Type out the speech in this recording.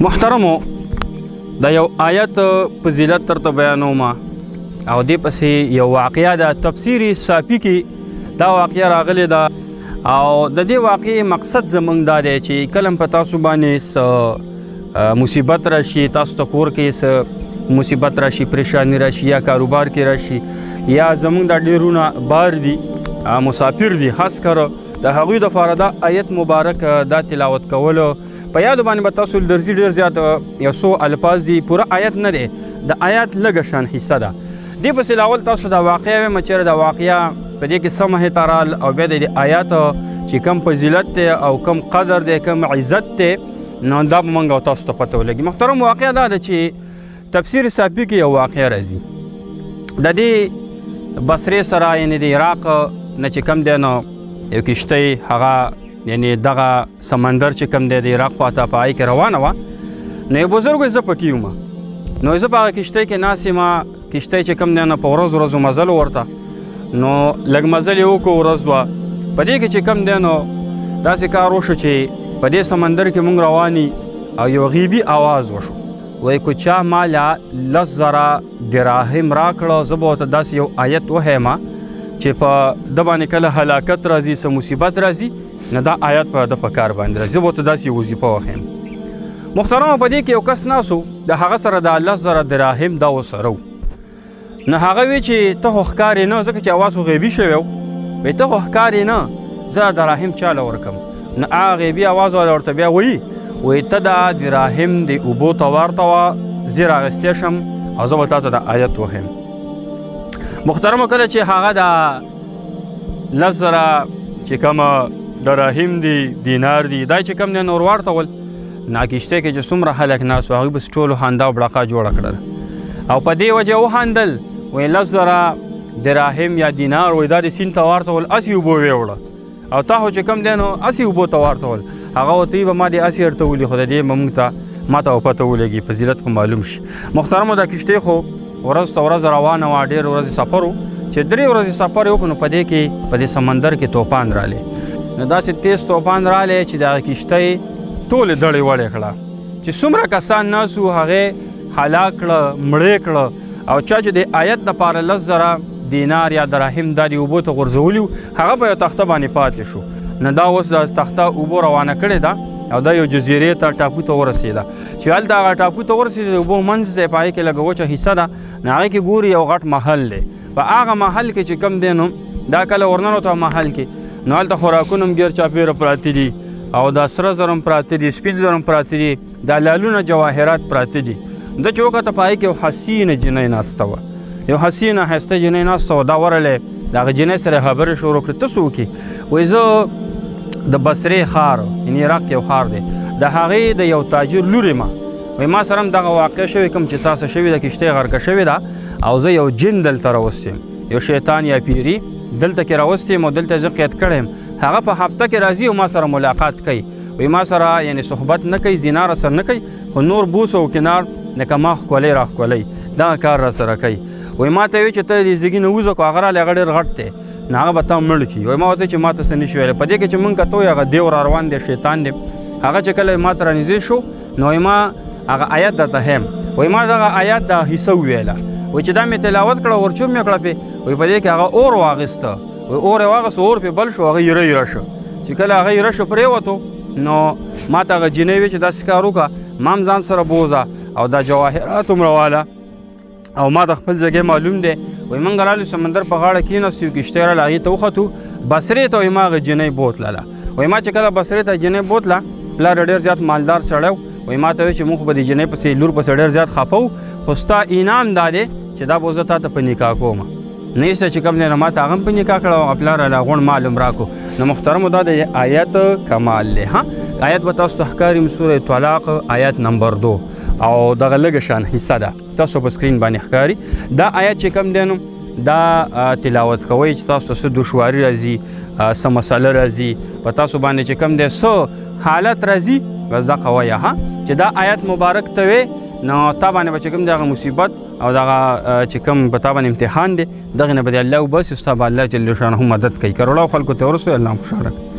محترمو دا یو آیت فضیلت ترته بیانوم او دې پسې یو واقعه د تفسیر صافی کې دا واقعه راغلی ده او د دې واقعې مقصد زموږ دا دی چې کله په تاسو باندې مصیبت راشي، تاسو ته کور کې څه مصیبت راشي، پریشانی راشي یا کاروبار کې راشي یا زموږ دا ډیرونه بار دي مسافر دي، خاص کر د هغوی دپاره دا آیت مبارک دا تلاوت کولو په یادو باندې به تاسو درځي ډېر زیات یو څو الفاظ دي، پوره آیت نه دی، د آیت لږه شان حصه ده. دې پسې لاول تاسو دا واقعه وایم چېرې دا واقعه په دې کې څه مخې ته رال او بیا د دې آیات چې کم فضیلت دی او کم قدر دی، کم عزت دی، نو دا به موږ او تاسو ته پته ولګي. محترم واقعه دا ده چې تفسیر صافی کې یو واقعه راځي د دې بصرې سره، یعنې د عراق نه چې کم دی نو یو کشتۍ هغه یعنی دغه سمندر چې کوم دی د عراق خواته په هغې کې روانه وه، نو یو بزرګ وایي زه پکې یم، نو زه په هغه کشتۍ کې ناست یم. کشتۍ چې کوم دی نو په ورځو مزل ورته، نو لږ مزل یې وکړو، ورځ وه. په دې کې چې کوم دی نو داسې کار وشو چې په دې سمندر کې مونږ رواني او یو غیبي آواز وشو، وایي که چا ماله 10,000 دراهم راکړه زه به ورته داسې یو آیت وښیم چې په ده باندې کله هلاکت راځي، څه مصیبت راځي، نو دا آیت په ده په کار باندې راځي، زه به ورته داسې وظیفه وښیم. محترمه په دې کې یو کس ناست و، د هغه سره د 10,000 دراهم دا ورسره و. نو هغه وی چې ته خو ښکارې نه، ځکه چې اواز خو غیبي شوی و، وایي ته خو ښکارې نه، زه دراهم چاله ورکم. نو هغه غیبي اواز والا ورته بیا وایي ته دا دراهم د اوبو ته ورته وه، زه راغستی شم او زه به تا ته د آیت وښیم. محترمه کله چې هغه د 10,000 چې کومه دراهم دي، دینار دي، دا چې کوم دی نور واړتول، نو کشتۍ کې چې څومره خلک ناست وو هغوی بس ټولو خندا او بړقه جوړه کړله او په دې وجه وخندل، وایي 10,000 دراهم یا دینار وایي دا د سیند ته واړتول، اسې اوبو ویوړه او تا خو چې کوم دی نو اسې اوبو ته واړتول. هغه ورته وایي به ما دې اسې ارتولي، خو د دې به موږ ته ما ته پته ولګي، فضیلت خو معلوم شي. محترمو دا کشتۍ خو ورځ ته ورځ روانه وه، ډېر ورځې سفر و چې 3 ورځې سفر یې وکړو، نو په دې کې په دې سمندر کې طوفان رالی، نو داسې تیز طوفان رالی چې دغه کشتۍ ټولې دړې وړې کړه، چې څومره کسان ناست وو هغې هلاک کړه، مړې کړه، او چا چې د آیت دپاره 10,000 دینار یا دراهم دا د اوبو ته غورځولي وو هغه په یو تخته باندې پاتې شو. نو دا اوس د تخته اوبو روانه کړې ده او دا یو جزیرې ته ټاپو ته ورسېده، چې هلته هغه ټاپو ته ورسېده د اوبو منځ دی، په هغې کې لږه وچه حصه ده، نو هغې کې ګوري یو غټ محل دی. په هغه محل کې چې کوم دی نو دا کله ورننوته محل کې، نو هلته خوراکونه هم ګیر چاپېره پراته دي او دا سره زر هم پراته دي، سپین زر هم پراته دي، دا لالونه جواهرات پراته دي. ده چې وکته په هغې کې یو حسینه جنۍ ناسته وه، یو حسینه ښایسته جنۍ ناسته وه. دا ورلی د هغه جنۍ سره خبرې شروع کړې، ته څوک یې؟ وایي زه د بصرې ښار، یعنې عراق یو ښار دی، د هغې د یو تاجر لور یم. وایي ما سره هم دغه واقع شوې کوم چې تاسو شوې ده، کشتۍ غرقه شوې ده او زه یو جن دلته راوستی یم، یو شیطان یا پیري دلته کې راوستی یم او دلته زه قید کړی یم. هغه په هفته کې راځي او ما سره ملاقات کوي، وایي ما سره یعنې صحبت نه کوي، زنا را سره نه کوي، خو نور بوس او کنار لکه ما ښکلی را ښکلی دغه کار را سره کوي. وایي ما ته وایي چې ته دې زیږي نه وځه کړو، هغه رالی هغه ډېر غټ دی، نو هغه به تا مړ کړي. وایي ما ورته چې ما ته څه نه شي ویلی. په دې کې چې مونږ کته وایي هغه دیو را روان دی، شیطان دی. هغه چې کله ما ته رانږدې شو نو وایي ما هغه آیت درته ښیم. وایي ما دغه آیت دا حصه وویله، وایي چې دا مې تلاوت کړه، ورچوب مې کړه پې. وایي په دې کې هغه اور واخیسته، وایي اور یې واخیسته، اور پې بل شو، هغه ایره ایره شو. چې کله هغه ایره شو پرېوتو، نو ما ته هغه جنۍ وایي چې داسې کار وکړه، ما هم ځان سره بوځه او دا جواهرات هم راواله او ما د خپل ځای معلوم دی. وایي موږ رالو سمندر په غاړه کېناستو، یو کشتۍ راله هغې ته وختو، بصرې ته وایي ما هغه جنۍ بوتلله. وایي ما چې کله بصرې ته جنۍ بوتله، پلار یې ډېر زیات مالدار سړی و. وایي ما ته وایي چې موږ خو به د جنۍ پسې لور پسې ډېر زیات خفه وو، خو ستا انعام دا دی چې دا به زه تا ته په نکاح کوم. نو ایسته چې کوم دی نو ما ته هغه هم په نکاح کړه او هغه پلار راله غوڼ مال هم راکړو. نو محترمو دا د آیت کمال دی. آیت به تاسو ته ښکاري سورې طلاق آیت نمبر 2 او دغه لږه شان حصه ده تاسو په سکرین باندې ښکاري. دا آیت چې کوم دی نو دا تلاوت کوئ چې تاسو ته څه دشواري راځي، څه مسله راځي، په تاسو باندې چې کوم دی څه حالت راځي، بس دا قویه چې دا آیت مبارک ته وی، نو تا باندې به چې کوم دغه مصیبت او دغه چې کوم په تا باندې امتحان دی، دغې نه به د الله وباسي، ستا به الله جل شانه مدد کوي. کروړو خلکو ته ورسوي، الله خوشحاله کړي.